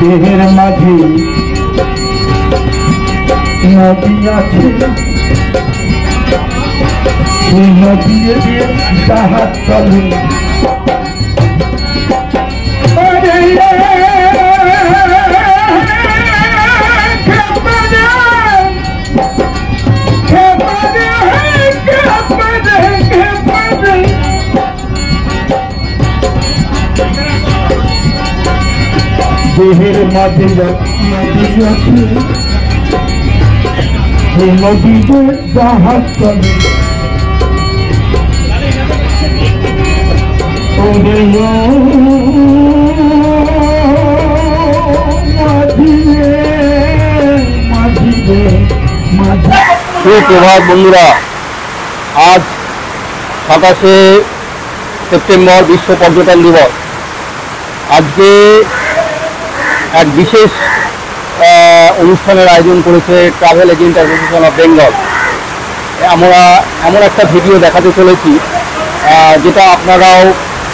দেহের মাঝে নদী আছে, সেই নদী দিয়ে জাহাজ চলে। দেহের মাঝে নদী আছে, সেই নদীতে জাহাজ চলে। সুপ্রভাত বন্ধুরা, আজ 27শে সেপ্টেম্বর বিশ্ব পর্যটন দিবস। আজকে এক বিশেষ অনুষ্ঠানের আয়োজন করেছে travel agent association of Bengal. আমরা এমন একটা ভিডিও দেখাতে চলেছি যেটা আপনারাও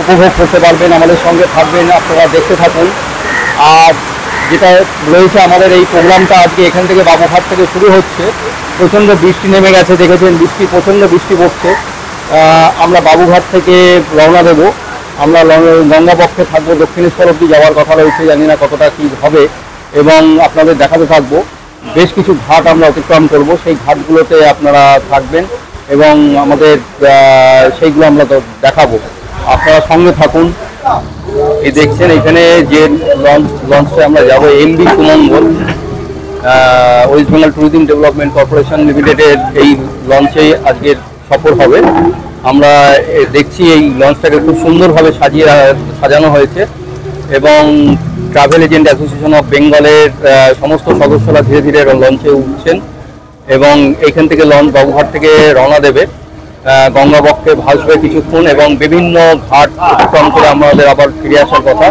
উপভোগ করতে পারবেন, আমাদের সঙ্গে থাকবেন, আপনারা দেখতে থাকুন। আর যেটা রয়েছে আমাদের এই প্রোগ্রামটা আজকে এখান থেকে বাবুঘাট থেকে শুরু হচ্ছে। প্রচণ্ড বৃষ্টি নেমে গেছে, দেখেছেন প্রচণ্ড বৃষ্টি পড়ছে। আমরা বাবুঘাট থেকে রওনা দেব। আমরা গঙ্গাবক্ষে থাকবো, দক্ষিণেশ্বর অব্দি যাওয়ার কথা রয়েছে, জানি না কতটা কী হবে, এবং আপনাদের দেখাতে থাকবো। বেশ কিছু ঘাট আমরা অতিক্রম করব, সেই ঘাটগুলোতে আপনারা থাকবেন এবং আমাদের সেইগুলো আমরা দেখাবো। আপনারা সঙ্গে থাকুন। এই দেখছেন এখানে যে লঞ্চে আমরা যাব, MB Sumangal, West Bengal tourism development corporation লিমিটেডের এই লঞ্চে আজকের সফর হবে। আমরা দেখছি এই লঞ্চটাকে খুব সুন্দরভাবে সাজানো হয়েছে এবং ট্রাভেল এজেন্ট অ্যাসোসিয়েশন অফ বেঙ্গলের সমস্ত সদস্যরা ধীরে ধীরে লঞ্চে উঠছেন এবং এইখান থেকে লঞ্চ বাবুঘাট থেকে রওনা দেবে, গঙ্গাবক্ষে ভাসবে কিছুক্ষণ এবং বিভিন্ন ঘাট অতিক্রম করে আমাদের আবার ফিরে আসার কথা।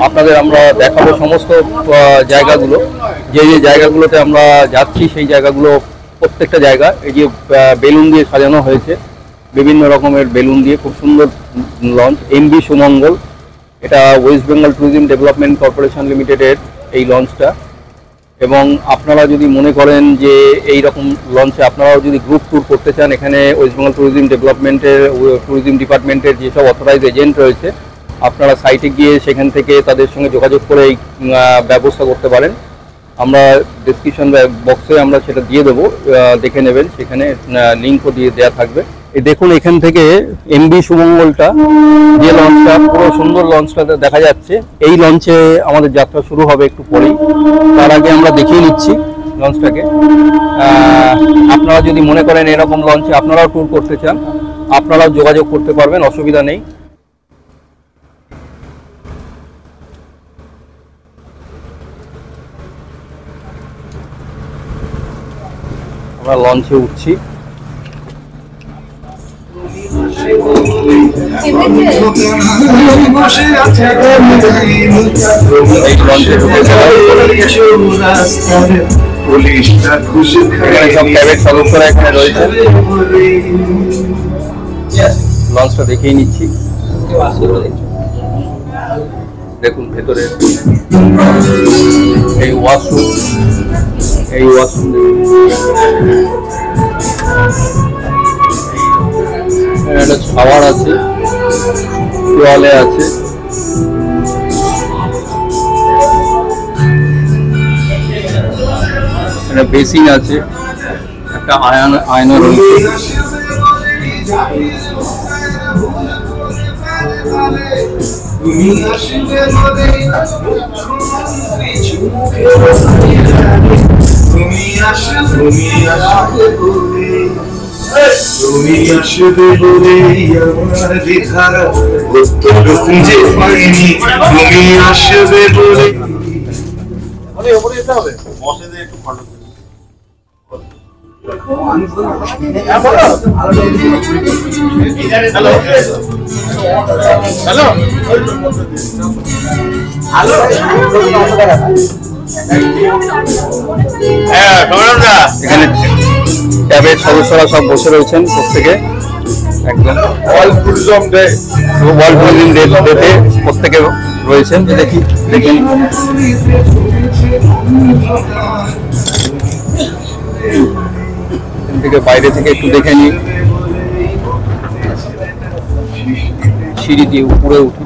আপনাদের আমরা দেখাবো সমস্ত জায়গাগুলো, যে যে জায়গাগুলোতে আমরা যাচ্ছি সেই জায়গাগুলো, প্রত্যেকটা জায়গা এই যে বেলুন দিয়ে সাজানো হয়েছে, বিভিন্ন রকমের বেলুন দিয়ে খুব সুন্দর লঞ্চ। এমবি সুমঙ্গল, এটা West Bengal tourism development corporation লিমিটেডের এই লঞ্চটা। এবং আপনারা যদি মনে করেন যে এই রকম লঞ্চে আপনারাও যদি গ্রুপ ট্যুর করতে চান, এখানে ওয়েস্ট বেঙ্গল ট্যুরিজম ডেভেলপমেন্টের ট্যুরিজম ডিপার্টমেন্টের যেসব অথরাইজ এজেন্ট রয়েছে, আপনারা সাইটে গিয়ে সেখান থেকে তাদের সঙ্গে যোগাযোগ করে এই ব্যবস্থা করতে পারেন। আমরা ডেসক্রিপশন বক্সে আমরা সেটা দিয়ে দেবো, দেখে নেবেন, সেখানে লিঙ্কও দিয়ে দেওয়া থাকবে। এই দেখুন এখান থেকে এমবি সুমঙ্গলটা, যে লঞ্চটা, পুরো সুন্দর লঞ্চটা দেখা যাচ্ছে। এই লঞ্চে আমাদের যাত্রা শুরু হবে একটু পরেই। তার আগে আমরা দেখিয়ে নিচ্ছি লঞ্চটাকে। আপনারা যদি মনে করেন এরকম লঞ্চে আপনারাও ট্যুর করতে চান, আপনারাও যোগাযোগ করতে পারবেন, অসুবিধা নেই। আমরা লঞ্চে উঠছি। সদস্যরা এখানে রয়েছে, লঞ্চটা দেখিয়ে নিচ্ছি। দেখুন ভেতরে এই ওয়াশরুম, একটা শাওয়ার আছে, তোয়ালে আছে, একটা বেসিন আছে, একটা আয়না রয়েছে। তুমি আসবে বলে আমার দ্বিধার উত্তর খুঁজে পাইনি, তুমি আসবে বলে। ওপরে যেতে হবে, বসে একটু ফটো। হ্যালো হ্যালো হ্যালো, হ্যাঁ এখানে ট্যাবের সদস্যরা সব বসে রয়েছেন প্রত্যেকে, একদম ওয়ার্ল্ড ট্যুরিজম ডেতে প্রত্যেকে রয়েছেন, যে দেখি দেখে নিই। এখান থেকে বাইরে থেকে একটু দেখে নিই, সিঁড়ি দিয়ে উপরে উঠি।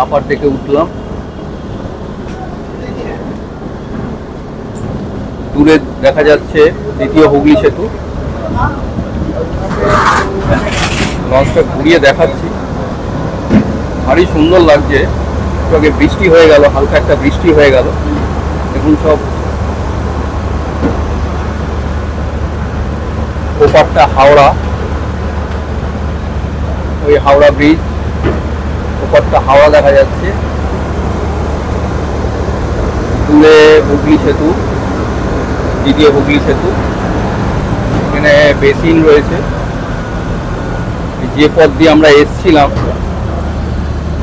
আপার থেকে উঠলাম, দূরে দেখা যাচ্ছে দ্বিতীয় হুগলি সেতু। লঞ্চটা ঘুরিয়ে দেখাচ্ছি, ভারী সুন্দর লাগছে। আগে বৃষ্টি হয়ে গেল, হালকা একটা বৃষ্টি হয়ে গেল। দেখুন সব ওপারটা হাওড়া, ওই হাওড়া ব্রিজ, ওপারটা হাওড়া দেখা যাচ্ছে। দূরে হুগলি সেতু, দ্বিতীয় হুগলি সেতু। এখানে বেসিন রয়েছে, যে পথ দিয়ে আমরা এসছিলাম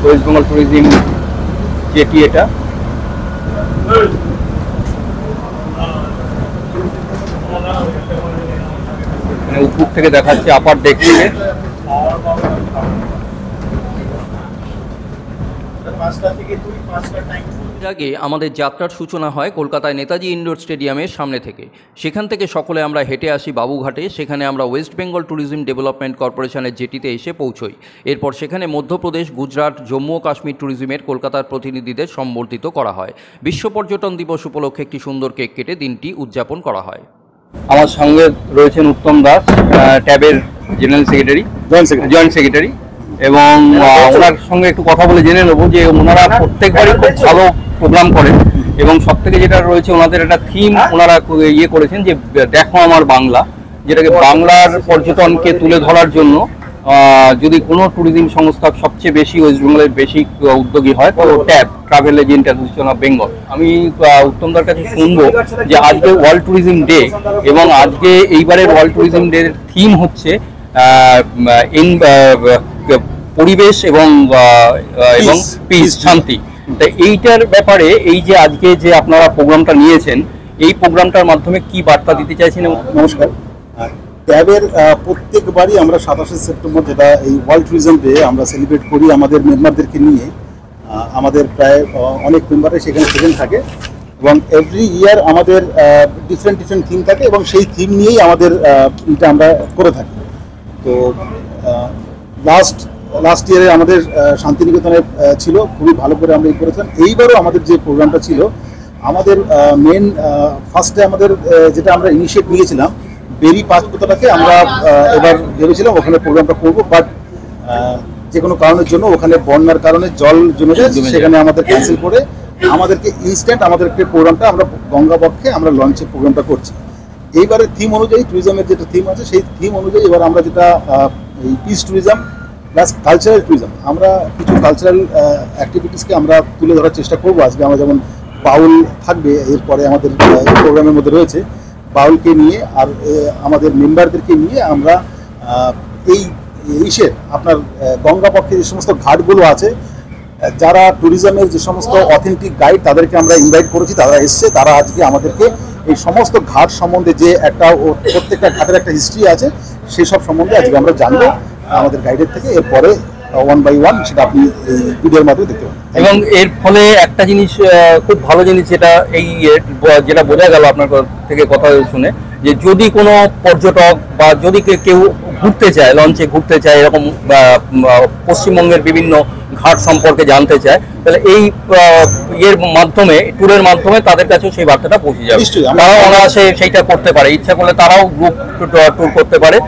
ওয়েস্ট বেঙ্গল ট্যুরিজম জেটি, এটা উপর থেকে দেখাচ্ছে, আপার ডেক থেকে। আগে আমাদের যাত্রার সূচনা হয় কলকাতায় নেতাজি ইন্ডোর স্টেডিয়ামের সামনে থেকে। সেখান থেকে সকলে আমরা হেঁটে আসি বাবুঘাটে। সেখানে আমরা ওয়েস্ট বেঙ্গল ট্যুরিজম ডেভেলপমেন্ট কর্পোরেশনের জেটিতে এসে পৌঁছই। এরপর সেখানে মধ্যপ্রদেশ, গুজরাট, জম্মু ও কাশ্মীর ট্যুরিজমের কলকাতার প্রতিনিধিদের সম্বর্ধিত করা হয়। বিশ্ব পর্যটন দিবস উপলক্ষে একটি সুন্দর কেক কেটে দিনটি উদযাপন করা হয়। আমার সঙ্গে রয়েছেন উত্তম দাস, ট্যাবের জেনারেল সেক্রেটারি, জয়েন্ট সেক্রেটারি, এবং ওনার সঙ্গে একটু কথা বলে জেনে নেবো যে ওনারা প্রত্যেকবারই খুব ভালো প্রোগ্রাম করেন, এবং সব থেকে যেটা রয়েছে ওনাদের একটা থিম ওনারা ইয়ে করেছেন যে দেখো আমার বাংলা, যেটাকে বাংলার পর্যটনকে তুলে ধরার জন্য যদি কোনো ট্যুরিজম সংস্থা সবচেয়ে বেশি ওয়েস্ট বেঙ্গলের বেশি উদ্যোগী হয় তো tab, travel agent association of Bengal. আমি উত্তমদার কাছে শুনবো যে আজকে ওয়ার্ল্ড ট্যুরিজম ডে, এবং আজকে এইবারের ওয়ার্ল্ড ট্যুরিজম ডে থিম হচ্ছে পরিবেশ এবং পিস, শান্তি। তা এইটার ব্যাপারে এই যে আজকে যে আপনারা প্রোগ্রামটা নিয়েছেন, এই প্রোগ্রামটার মাধ্যমে কি বার্তা দিতে চাইছেন? নমস্কার। ট্যাবের প্রত্যেকবারই আমরা 27 সেপ্টেম্বর, যেটা এই ওয়ার্ল্ড ট্যুরিজম ডে, আমরা সেলিব্রেট করি আমাদের মেম্বারদেরকে নিয়ে। আমাদের প্রায় অনেক মেম্বারই সেখানে প্রেজেন্ট থাকে, এবং এভরি ইয়ার আমাদের ডিফারেন্ট থিম থাকে, এবং সেই থিম নিয়েই আমাদের এটা আমরা করে থাকি। তো লাস্ট ইয়ারে আমাদের শান্তিনিকেতনে ছিল, খুবই ভালো করে আমরা করেছিলাম। এইবারও আমাদের যে প্রোগ্রামটা ছিল, আমাদের মেন ফার্স্টে আমাদের যেটা আমরা ইনিশিয়েট নিয়েছিলাম, বেরি পাঁচপুতলাকে আমরা এবার ভেবেছিলাম ওখানে প্রোগ্রামটা করবো, বাট যে কোনো কারণের জন্য ওখানে বন্যার কারণে জল জমে যায়, সেখানে আমাদের ক্যান্সেল করে আমাদেরকে ইনস্ট্যান্ট আমাদেরকে প্রোগ্রামটা আমরা গঙ্গাবক্ষে আমরা লঞ্চে প্রোগ্রামটা করছি। এইবারের থিম অনুযায়ী, ট্যুরিজমের যেটা থিম আছে সেই থিম অনুযায়ী এবার আমরা যেটা এই piece tourism plus cultural tourism, আমরা কিছু কালচারাল অ্যাক্টিভিটিসকে আমরা তুলে ধরার চেষ্টা করবো। আজকে আমরা যেমন বাউল থাকবে, এরপরে আমাদের প্রোগ্রামের মধ্যে রয়েছে বাউলকে নিয়ে, আর আমাদের মেম্বারদেরকে নিয়ে আমরা এই ইসের আপনার গঙ্গাপক্ষে যে সমস্ত ঘাটগুলো আছে, যারা ট্যুরিজমের যে সমস্ত অথেন্টিক গাইড তাদেরকে আমরা ইনভাইট করেছি, তারা এসছে, তারা আজকে আমাদেরকে এই সমস্ত ঘাট সম্বন্ধে, যে একটা প্রত্যেকটা ঘাটের একটা হিস্ট্রি আছে, সেই সব সম্বন্ধে আজকে আমরা জানবো আমাদের গাইডের থেকে। এরপরে 1 by 1 সেটা আপনি এই ভিডিওর মাধ্যমে দেখতে পাবেন। এবং এর ফলে একটা জিনিস, খুব ভালো জিনিস যেটা যেটা বোঝা গেল আপনার থেকে কথা শুনে, যে যদি কোনো পর্যটক বা যদি কেউ ঘুরতে চায়, লঞ্চে ঘুরতে চায়, এরকম পশ্চিমবঙ্গের বিভিন্ন ঘাট সম্পর্কে জানতে চায়, তাহলে এই ইয়ের মাধ্যমে, ট্যুরের মাধ্যমে তাদের কাছেও সেই বার্তাটা পৌঁছে যাবে। তারাও অনায়াসে সেইটা করতে পারে, ইচ্ছা করলে তারাও গ্রুপ ট্যুর করতে পারে,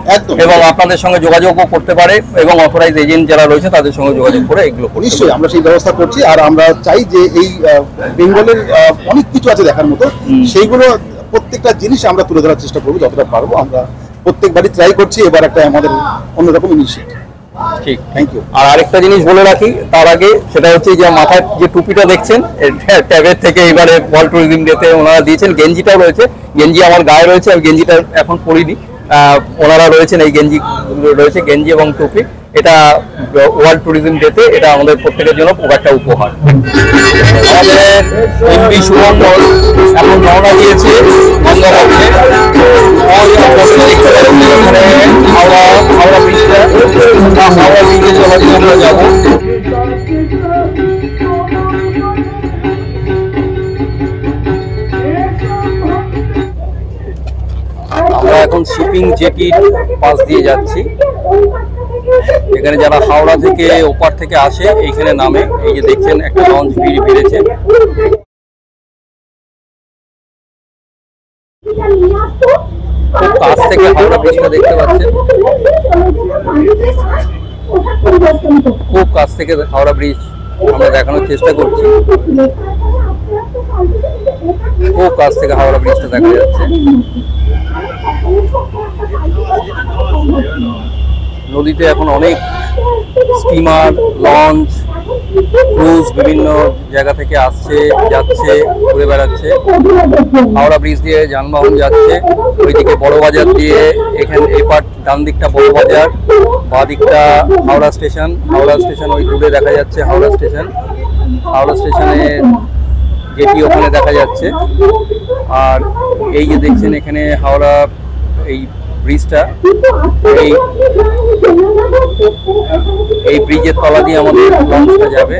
এবং আপনাদের সঙ্গে যোগাযোগও করতে পারে, এবং অথরাইজ এজেন্ট যারা রয়েছে তাদের সঙ্গে যোগাযোগ করে এগুলো। নিশ্চয়ই আমরা সেই ব্যবস্থা করছি, আর আমরা চাই যে এই বেঙ্গলের অনেক কিছু আছে দেখার মতো, সেইগুলো প্রত্যেকটা জিনিস আমরা তুলে ধরার চেষ্টা করবো যতটা পারবো। আমরা প্রত্যেকবারই ট্রাই করছি, এবার একটা আমাদের অন্যরকম ইনিশিয়েটিভ। ঠিক, থ্যাংক ইউ। আর আরেকটা জিনিস বলে রাখি তার আগে, সেটা হচ্ছে যে মাথায় যে টুপিটা দেখছেন, ট্যাবের থেকে এবারে ওয়ার্ল্ড ট্যুরিজম ডেতে ওনারা দিয়েছেন। গেঞ্জিটাও রয়েছে, গেঞ্জি আমার গায়ে রয়েছে, আমি গেঞ্জিটা এখন পরিনি, ওনারা রয়েছেন, এই গেঞ্জি রয়েছে, গেঞ্জি এবং টুপি। এটা ওয়ার্ল্ড ট্যুরিজম ডেতে এটা আমাদের প্রত্যেকের জন্য খুব একটা উপহার। আমাদের এমপি শুভঙ্কর এখন রওনা দিয়েছে গঙ্গাপথে। হাওড়া ব্রিজটা হাওড়া ব্রিজে চলার জন্য আমরা যাবো। আমরা এখন শিপিং জেটির পাশ দিয়ে যাচ্ছি। এখানে যারা হাওড়া থেকে ওপার থেকে আসে এইখানে নামে। এই যে দেখছেন একটা লঞ্চ ভিড়েছে। খুব কাছ থেকে হাওড়া ব্রিজটা দেখতে পাচ্ছেন, খুব কাছ থেকে হাওড়া ব্রিজ আমরা দেখানোর চেষ্টা করছি। খুব কাছ থেকে হাওড়া ব্রিজটা দেখা যাচ্ছে। নদীতে এখন অনেক স্টিমার, লঞ্চ, ক্রুজ বিভিন্ন জায়গা থেকে আসছে, যাচ্ছে, ঘুরে বেড়াচ্ছে। হাওড়া ব্রিজ দিয়ে যানবাহন যাচ্ছে। ওইদিকে বড় বাজার দিয়ে, এখানে এই পার্ট ডান দিকটা বড় বাজার, বাঁ দিকটা হাওড়া স্টেশন। হাওড়া স্টেশন ওই দূরে দেখা যাচ্ছে। হাওড়া স্টেশনের জেটি ওখানে দেখা যাচ্ছে। আর এই যে দেখছেন এখানে হাওড়া এই ব্রিজটা, এই ব্রিজের তলা দিয়ে আমাদের লঞ্চটা যাবে।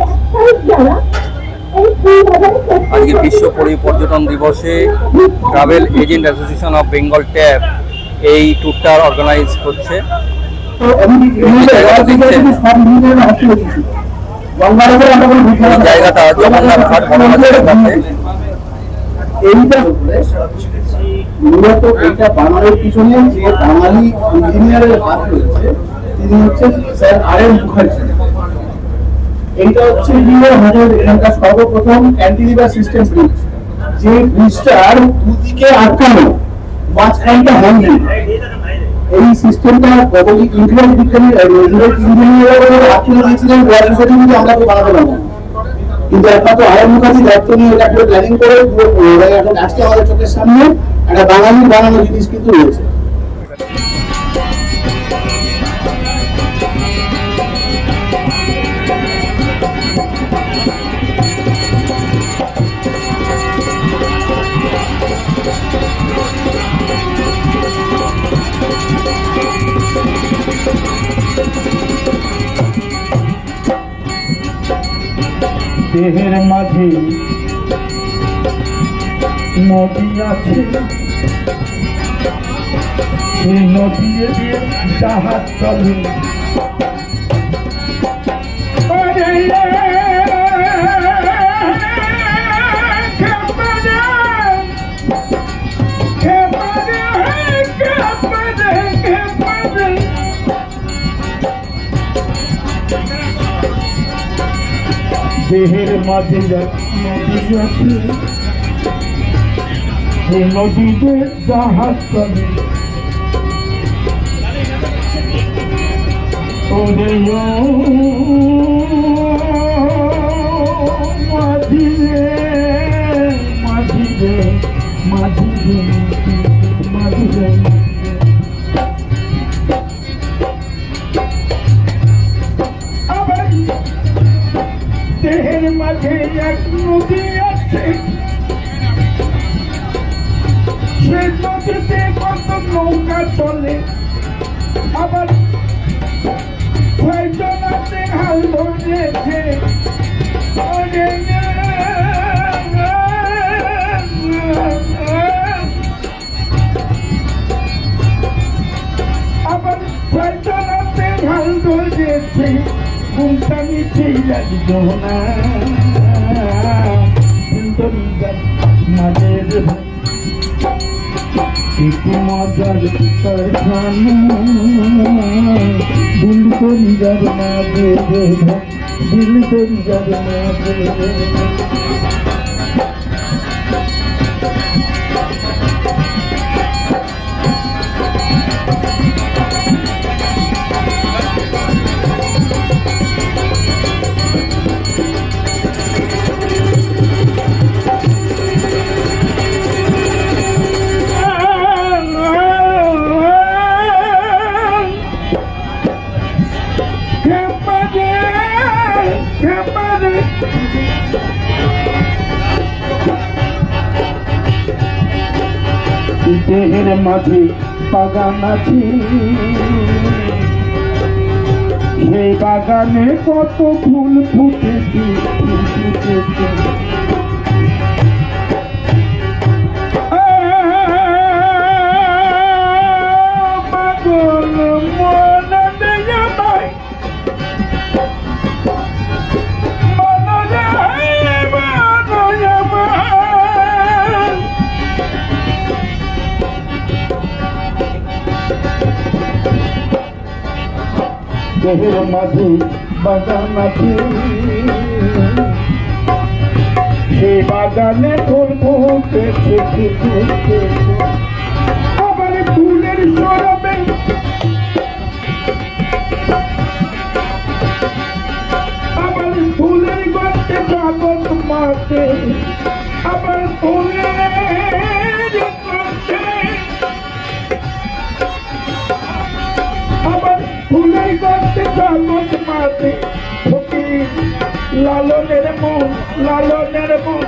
আজকে বিশ্ব পর্যটন দিবসে travel agent association of Bengal tap এই ট্যুরটা অর্গানাইজ করছে। জায়গাটা জগন্নাথ ঘাট বনবাজারের কাছে। মূলত এটা বানানোর পিছনে যে বাঙালি ইঞ্জিনিয়ারের হাত রয়েছে তিনি হচ্ছেন স্যার আর.এম. মুখার্জি। এইটা হচ্ছে আমাদের এখানকার সর্বপ্রথম ক্যান্টিলিভার সিস্টেম ব্রিজ, যে ব্রিজটার দুদিকে আটকানো, মাঝখানটা হ্যান্ডেল। এই সিস্টেমটা ইন্ডিয়ান ইঞ্জিনিয়ার আটকে দিয়েছিলেন আমরা তো বানাতে পারবো, কিন্তু একমাত্র আর.এম. মুখার্জি দায়িত্ব নিয়ে এটা পুরো প্ল্যানিং করে এখন আজকে আমাদের চোখের সামনে একটা বাঙালির বানানো জিনিস কিন্তু রয়েছে। দেহের মাঝে নদী আছে, সেই নদী দিয়ে জাহাজ চলে। দেহের মাঝে নদী আছে, সেই নদীতে জাহাজ চলে। মাঝিরে মাঝিরে মাঝিরে মাঝিরে দেহের মাঝে এক নদী আছে, সে নদীতে কত নৌকা চলে। আবার ছয়জনাতে হাল ধরেছে, আবার ছয়জনাতে হাল ধরেছে, কোনটা নিচে লাগতো না। মাঝের মজার কারখানা দিল করি যাবে না, দিল করি যাবে না। দেহের মাঝে বাগান আছে, সেই বাগানে কত ফুল ফুটেছে, পাগল মন দেয়া ভাই, মন যায় বানয়া ভাই। দেহের মাঝে বাগান আছে, সেই বাগানে ফুল ফুটেছে, আবার ফুলের সরবে, আবার ফুলের গর্তে কাগজ মাঠে, আবার ফুলের গর্তে, আবার ফুলের গর্তে কাগজ মাঠে, ফকির লালনের মন, লালনের মন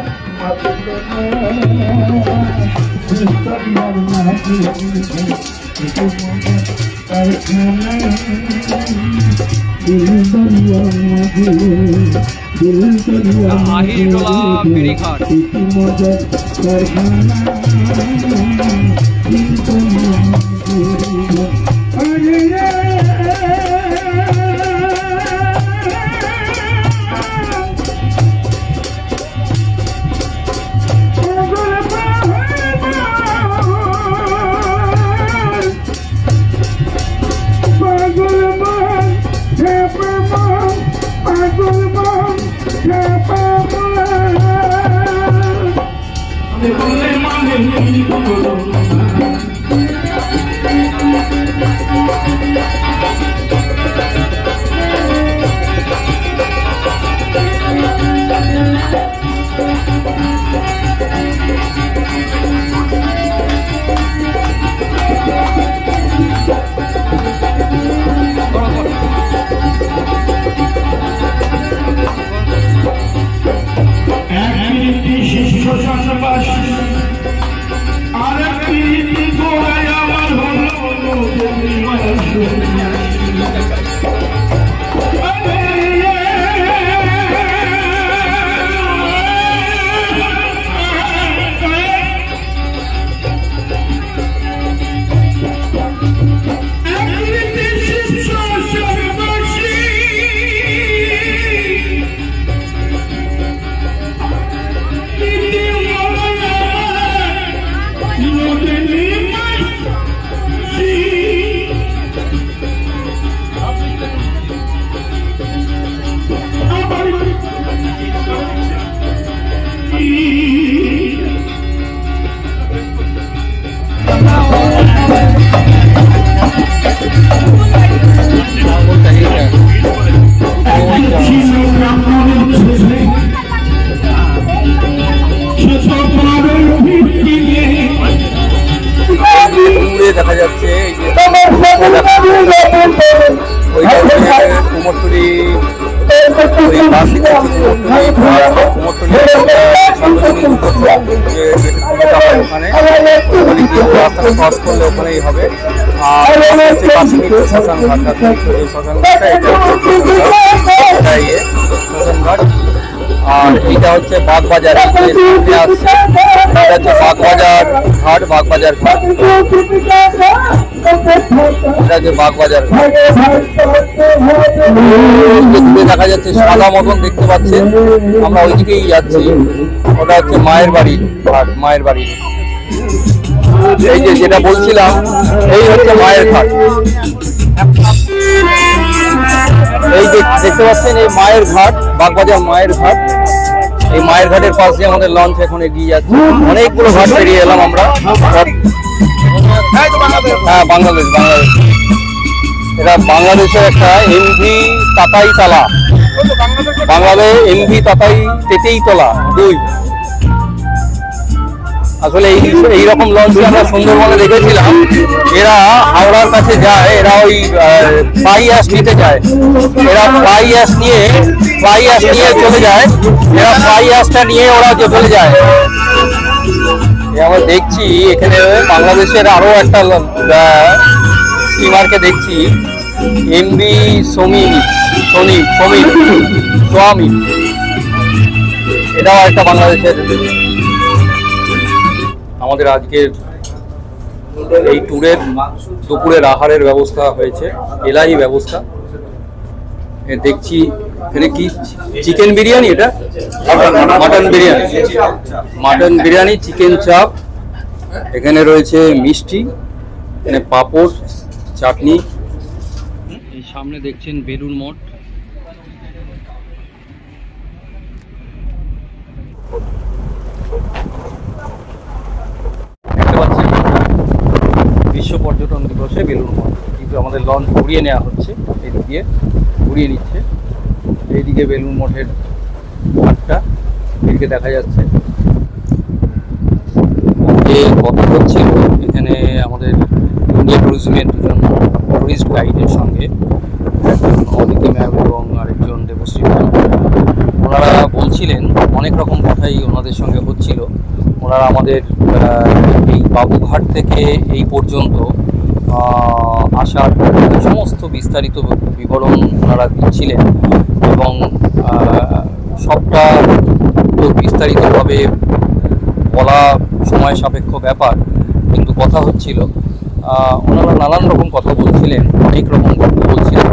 দেখা যাচ্ছে কুমোরটুলি ক্রস করলে ওখানেই হবে। আর শ্মশান ঘাট, আর এইটা হচ্ছে বাগবাজার, আসছে এটা হচ্ছে বাগবাজার ঘাট, বাগবাজার ঘাট, এটা হচ্ছে বাগবাজার ঘাট। দেখা যাচ্ছে সাদা মতন দেখতে পাচ্ছেন, আমরা ওইদিকেই যাচ্ছি, ওটা হচ্ছে মায়ের বাড়ির ঘাট, মায়ের বাড়ির। এই যে যেটা বলছিলাম, এই হচ্ছে মায়ের ঘাট, এই যে দেখতে পাচ্ছেন এই মায়ের ঘাট, বাগবাজার মায়ের ঘাট। এই মায়ের ঘাটের পাশ দিয়ে আমাদের লঞ্চ এখন এগিয়ে যাচ্ছে। অনেকগুলো ঘাট পেরিয়ে এলাম আমরা। হ্যাঁ, বাংলাদেশ, বাংলাদেশ, এটা বাংলাদেশের একটা এমভি তাতাই তলা, বাংলাদেশ এমভি তাতাই তেতেই তলা 2। আসলে এই রকম লঞ্চ আমরা সুন্দরবনে দেখেছিলাম, এরা হাওড়ার কাছে যায়, এরা ওই ফ্লাই অ্যাশ নিতে যায়, এরা ফ্লাই অ্যাশ নিয়ে চলে যায়, এরা ফ্লাই অ্যাশটা নিয়ে ওরা চলে যায়। আমরা দেখছি এখানে বাংলাদেশের আরো একটা স্টিমারকে দেখছি, এমবি সোয়ামী, এটাও একটা বাংলাদেশের। আমাদের আজকের এই ট্যুরের দুপুরের আহারের ব্যবস্থা হয়েছে, এলাহি ব্যবস্থা। দেখছি এখানে কি চিকেন বিরিয়ানি, এটা মাটন বিরিয়ানি, চিকেন চাপ, এখানে রয়েছে মিষ্টি, এখানে পাঁপড়, চাটনি। এই সামনে দেখছেন বেলুড় মঠ। দেখতে পাচ্ছেন বিশ্ব পর্যটন দিবসে বেলুড় মঠ, কিন্তু আমাদের লঞ্চ ঘুরিয়ে নেওয়া হচ্ছে, এদিক দিয়ে ঘুরিয়ে নিচ্ছে। এইদিকে বেলুড় মঠের ঘাটটা এদিকে দেখা যাচ্ছে। যে কথা হচ্ছিল এখানে আমাদের ইন্ডিয়া ট্যুরিজমের দুজন ট্যুরিস্ট গাইডের সঙ্গে, একজন অদিতি ম্যাম এবং আরেকজন দেবশ্রী ম্যাম, ওনারা বলছিলেন অনেক রকম কথাই ওনাদের সঙ্গে হচ্ছিল। ওনারা আমাদের এই বাবুঘাট থেকে এই পর্যন্ত আসার সমস্ত বিস্তারিত বিবরণ ওনারা দিচ্ছিলেন, এবং সবটা তো বিস্তারিতভাবে বলা সময় সাপেক্ষ ব্যাপার, কিন্তু কথা হচ্ছিল ওনারা নানান রকম কথা বলছিলেন, অনেক রকম কথা বলছিলেন।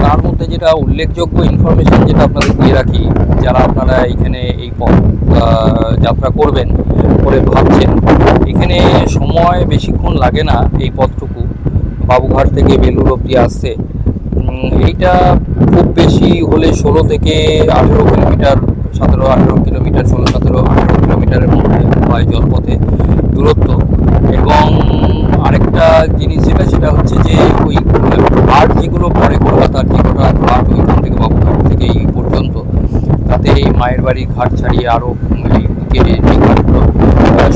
তার মধ্যে যেটা উল্লেখযোগ্য ইনফরমেশন যেটা আপনাদের দিয়ে রাখি, যারা আপনারা এইখানে এই পথ যাত্রা করবেন বলে ভাবছেন, এখানে সময় বেশিক্ষণ লাগে না এই পথটুকু বাবুঘাট থেকে বেলুড় অবধি আসতে। এইটা খুব বেশি হলে 16 থেকে 18 কিলোমিটার, 17-18 কিলোমিটার, 16-17-18 কিলোমিটারের মধ্যে হয় জলপথে দূরত্ব। এবং আরেকটা জিনিস সেটা হচ্ছে যে ওই ঘাট যেগুলো পরে কলকাতার যে কটা ঘাট ওইখান থেকে বাবুঘাট থেকে এই পর্যন্ত, তাতে এই মায়ের বাড়ির ঘাট ছাড়িয়ে আরও এইদিকে যে ঘাটগুলো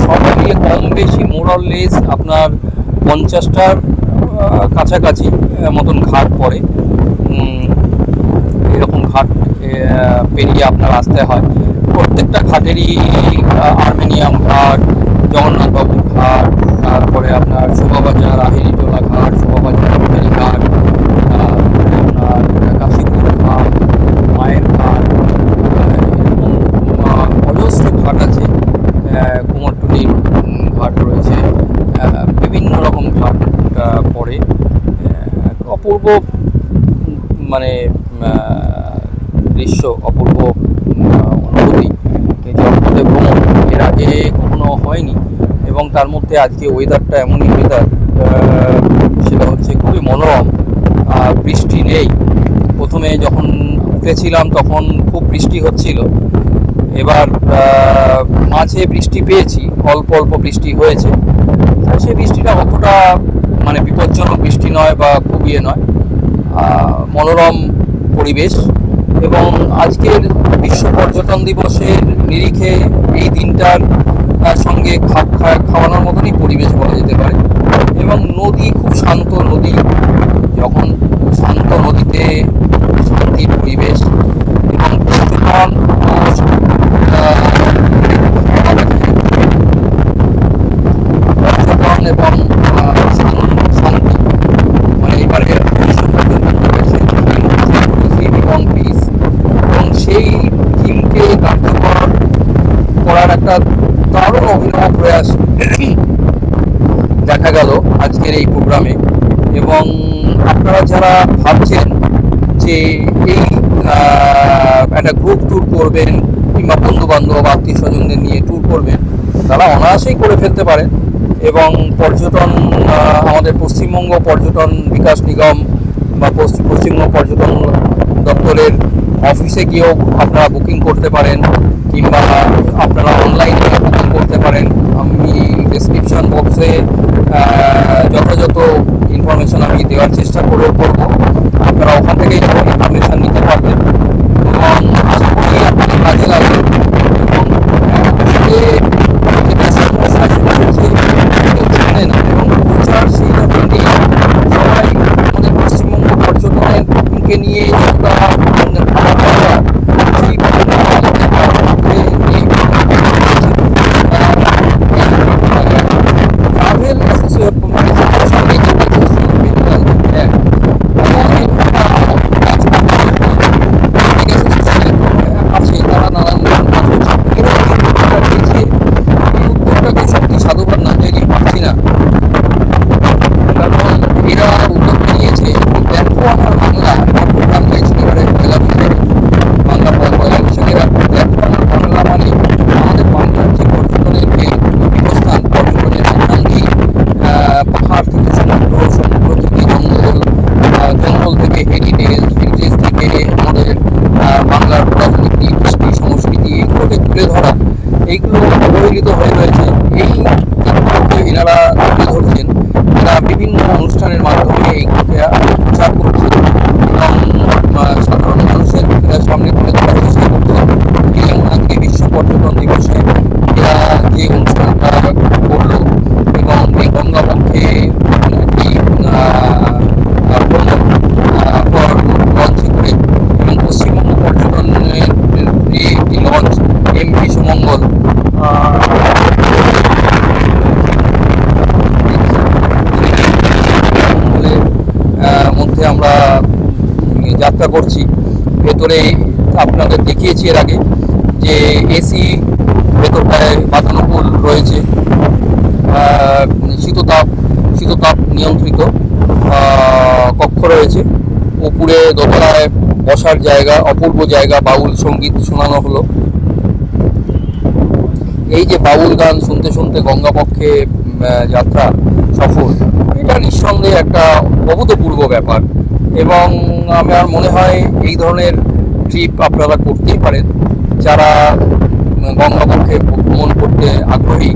সব মিলিয়ে কম বেশি মোরাললেস আপনার 50টার কাছাকাছি মতন ঘাট পড়ে। এরকম ঘাট পেরিয়ে আপনার আসতে হয়। প্রত্যেকটা ঘাটেরই আর্মেনিয়াম ঘাট, জগন্নাথবাবুর ঘাট, তারপরে আপনার শোভাবাজার আহিরিটোলা ঘাট, শোভাবাজার রোটারি ঘাট, আপনার কাশীপুর ঘাট, মায়ের ঘাট, এরকম অজস্র ঘাট আছে। কুমারটুলির ঘাট রয়েছে, বিভিন্ন রকম ঘাট পড়ে। অপূর্ব মানে দৃশ্য, অপূর্ব অনুভূতি এই জলপথে ভ্রমণ, এর আগে কখনো হয়নি। এবং তার মধ্যে আজকে ওয়েদারটা এমনই ওয়েদার, সেটা হচ্ছে খুবই মনোরম। বৃষ্টি নেই, প্রথমে যখন উঠেছিলাম তখন খুব বৃষ্টি হচ্ছিল, এবার মাঝে বৃষ্টি পেয়েছি, অল্প অল্প বৃষ্টি হয়েছে। সেই বৃষ্টিটা অতটা মানে বিপজ্জনক বৃষ্টি নয় বা খুব নয়, মনোরম পরিবেশ। এবং আজকের বিশ্ব পর্যটন দিবসের নিরিখে এই দিনটার সঙ্গে খাপ খাওয়ানোর মতনই পরিবেশ বলা যেতে পারে। এবং নদী খুব শান্ত নদী, যখন শান্ত নদীতে শান্তির পরিবেশ এবং পর্যটন এবং শান্তি, মানে এবারে এবং পিস, এবং সেই থিমকে কার্যকর করার একটা দারুণ অভিনব প্রয়াস দেখা গেল আজকের এই প্রোগ্রামে। এবং আপনারা যারা ভাবছেন যে এই একটা গ্রুপ ট্যুর করবেন কিংবা বন্ধু বান্ধব আত্মীয় স্বজনদের নিয়ে ট্যুর করবেন, তারা অনায়াসেই করে ফেলতে পারেন। এবং পর্যটন আমাদের পশ্চিমবঙ্গ পর্যটন বিকাশ নিগম বা পশ্চিমবঙ্গ পর্যটন দপ্তরের অফিসে গিয়েও আপনারা বুকিং করতে পারেন, কিংবা আপনারা অনলাইনে বুকিং করতে পারেন। আমি ডেসক্রিপশন বক্সে যথাযথ ইনফরমেশন আমি দেওয়ার চেষ্টা করব, আপনারা ওখান থেকেই ইনফরমেশান নিতে পারবেন এবং আশা করি আপনি কাজে লাগবে। এবং যেটা উদ্যোগকে নিয়ে যতটা ভাবা দরকার সেই ভাবনা আমাদের মধ্যে নেই। ট্রাভেল আছে, তারা নানান উদ্যোগটাকে সত্যি সাধুবাদ না চাইলেই পারছি না। কারণ এরা উদ্যোগ নিয়েছে, দেখো আমার বাংলা প্রোগ্রাম নিয়েছে এবারে পয়লা বৈশাখে, বাংলা পয়লা বৈশাখেরা দেখো আমার বাংলা মানে আমাদের বাংলার যে পর্যটনের যে অবস্থান, পর্যটনের অঙ্গি পাহাড় থেকে সমুদ্র, সমুদ্র থেকে জঙ্গল, জঙ্গল থেকে হেরিটেজ থেকে আমাদের বাংলার রাজনীতি, কৃষ্টি, সংস্কৃতি এগুলোকে তুলে ধরা, এইগুলো অবহেলিত হয়ে রয়েছে। এই দিকগুলোকে এনারা তুলে ধরছেন, এরা বিভিন্ন অনুষ্ঠানের মাধ্যমে এইগুলোকে প্রচার করছে এবং সাধারণ মানুষের সামনে তুলে ধরার চেষ্টা করছে। যেমন আজকে বিশ্ব পর্যটন দিবসে এরা যে অনুষ্ঠানটা করলো এবং এই গঙ্গাপক্ষে লঞ্চে করে এবং পশ্চিমবঙ্গ পর্যটনের যে লঞ্চ এমভি সুমঙ্গল মধ্যে আমরা যাত্রা করছি। ভেতরে আপনাদের দেখিয়েছি এর আগে যে এসি ভেতরটায় বাতানুকূল রয়েছে, শীততাপ নিয়ন্ত্রিত কক্ষ রয়েছে, উপরে দোতলায় বসার জায়গা, অপূর্ব জায়গা, বাউল সঙ্গীত শোনানো হলো। এই যে বাউল গান শুনতে শুনতে গঙ্গাপক্ষে যাত্রা সফর, এটা নিঃসন্দেহে একটা অভূতপূর্ব ব্যাপার এবং আমার মনে হয় এই ধরনের ট্রিপ আপনারা করতেই পারেন। যারা গঙ্গাপক্ষে ভ্রমণ করতে আগ্রহী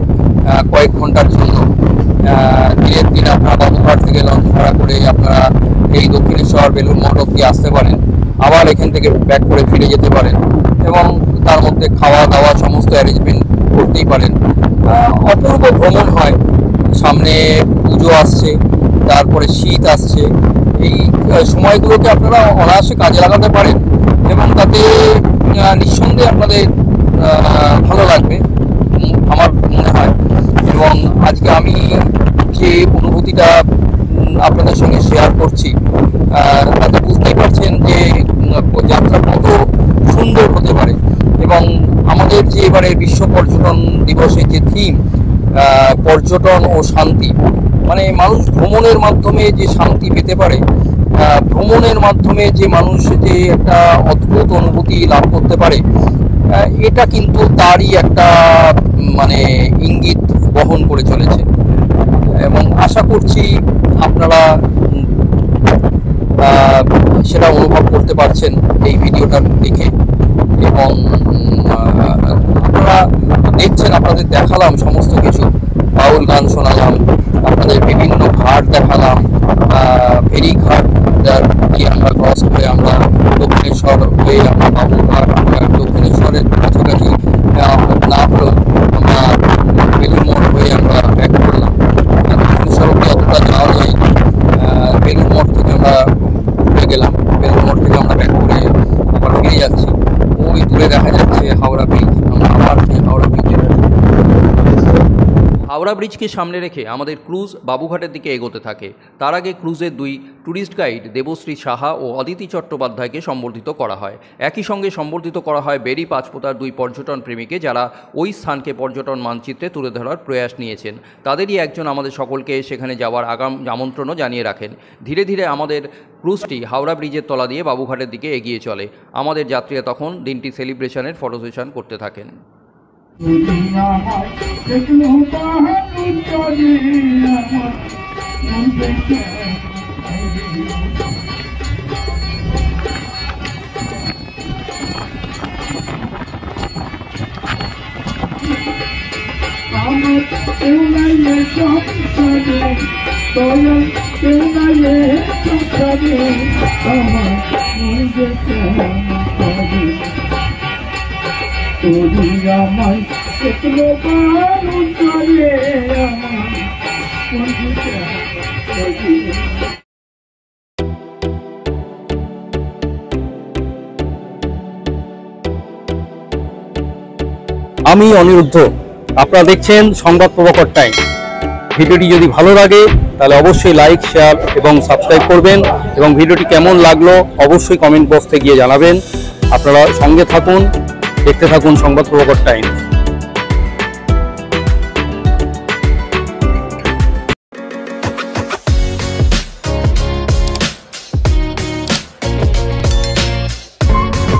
কয়েক ঘন্টার জন্য, দিনের দিন আপনারা বাবুঘাট থেকে লঞ্চ ভাড়া করে আপনারা এই দক্ষিণেশ্বর বেলুড় মঠ অব্দি আসতে পারেন, আবার এখান থেকে ব্যাক করে ফিরে যেতে পারেন এবং তার মধ্যে খাওয়া দাওয়া সমস্ত অ্যারেঞ্জমেন্ট করতেই পারেন। অপূর্ব ভ্রমণ হয়। সামনে পুজো আসছে, তারপরে শীত আসছে, এই সময়গুলোকে আপনারা অনায়াসে কাজে লাগাতে পারেন এবং তাতে নিঃসন্দেহে আপনাদের ভালো লাগবে আমার মনে হয়। এবং আজকে আমি যে অনুভূতিটা আপনাদের সঙ্গে শেয়ার করছি তাতে বুঝতেই পারছেন যে যাত্রা কত সুন্দর হতে পারে। এবং আমাদের যে এবারে বিশ্ব পর্যটন দিবসের যে থিম পর্যটন ও শান্তি, মানে মানুষ ভ্রমণের মাধ্যমে যে শান্তি পেতে পারে, ভ্রমণের মাধ্যমে যে মানুষ যে একটা অদ্ভুত অনুভূতি লাভ করতে পারে, এটা কিন্তু তারই একটা মানে ইঙ্গিত বহন করে চলেছে এবং আশা করছি আপনারা সেটা অনুভব করতে পারছেন এই ভিডিওটা দেখে। এবং আপনারা দেখছেন, আপনাদের দেখালাম সমস্ত কিছু, বাউল গান শোনালাম, আপনাদের বিভিন্ন ঘাট দেখালাম, ফেরিঘাট দিয়ে আমরা ক্রস করে আমরা দক্ষিণেশ্বর হয়ে আমরা বাবুঘাট, দক্ষিণেশ্বরের কাছাকাছি না হলেও আমরা বেলুড় মঠ হয়ে আমরা ব্যাক করলাম। দক্ষিণেশ্বর অব্দি অতটা যাওয়া যায়, বেলুড় মঠ থেকে আমরা ঘুরে গেলাম, বেলুড় মঠ থেকে আমরা ব্যাক করে আবার ফিরে যাচ্ছি। ওই দূরে দেখা যাচ্ছে হাওড়া ব্রিজ, আমরা আবার সেই হাওড়া ব্রিজে হাওড়া ব্রিজকে সামনে রেখে আমাদের ক্রুজ বাবুঘাটের দিকে এগোতে থাকে। তার আগে ক্রুজের দুই ট্যুরিস্ট গাইড দেবশ্রী সাহা ও অদিতি চট্টোপাধ্যায়কে সম্বর্ধিত করা হয়। একই সঙ্গে সম্বর্ধিত করা হয় বেরি পাঁচপোতার দুই পর্যটন প্রেমীকে, যারা ওই স্থানকে পর্যটন মানচিত্রে তুলে ধরার প্রয়াস নিয়েছেন। তাদেরই একজন আমাদের সকলকে সেখানে যাওয়ার আগাম আমন্ত্রণও জানিয়ে রাখেন। ধীরে ধীরে আমাদের ক্রুজটি হাওড়া ব্রিজের তলা দিয়ে বাবুঘাটের দিকে এগিয়ে চলে। আমাদের যাত্রীরা তখন দিনটি সেলিব্রেশনের ফটো সেশন করতে থাকেন। আমায় দেখলো বারুণ করে আমার আমি অনিরুদ্ধ, আপনারা দেখছেন সংবাদ প্রভাকর টাইম। ভিডিওটি যদি ভালো লাগে তাহলে অবশ্যই লাইক, শেয়ার এবং সাবস্ক্রাইব করবেন, এবং ভিডিওটি কেমন লাগলো অবশ্যই কমেন্ট বক্সে গিয়ে জানাবেন। আপনারা সঙ্গে থাকুন, দেখতে থাকুন সংবাদ প্রভাকর টাইম।